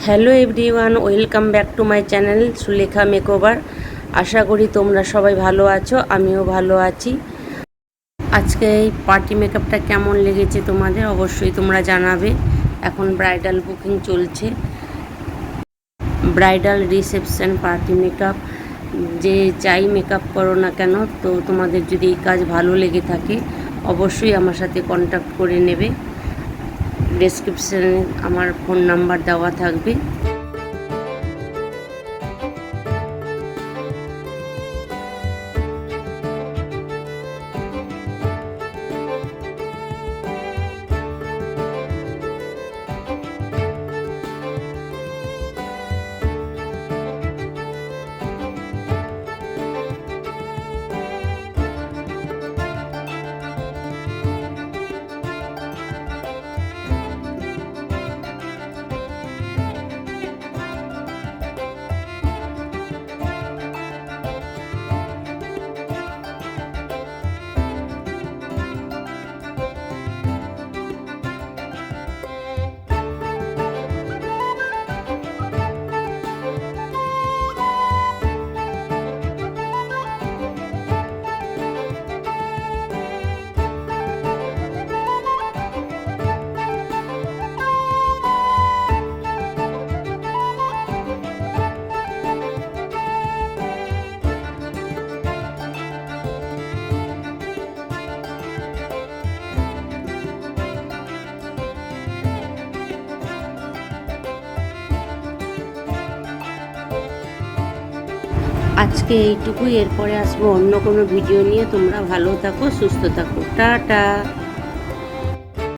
Hello everyone, welcome back to my channel Sulekha makeover. আশা করি তোমরা সবাই ভালো আছো, আমিও ভালো আছি। আজকে এই পার্টি মেকআপটা কেমন লেগেছে তোমাদের অবশ্যই তোমরা জানাবে। এখন ব্রাইডাল বুকিং চলছে, ব্রাইডাল রিসেপশন পার্টি মেকআপ যে যাই মেকআপ করো না কেন, তো তোমাদের যদি এই কাজ ভালো লেগে থাকে অবশ্যই আমার সাথে কন্ট্যাক্ট করে নেবে। ডেসক্রিপশানে আমার ফোন নাম্বার দেওয়া থাকবে। আজকে এইটুকুই, এরপরে আসবো অন্য কোনো ভিডিও নিয়ে। তোমরা ভালো থাকো, সুস্থ থাকো, টাটা।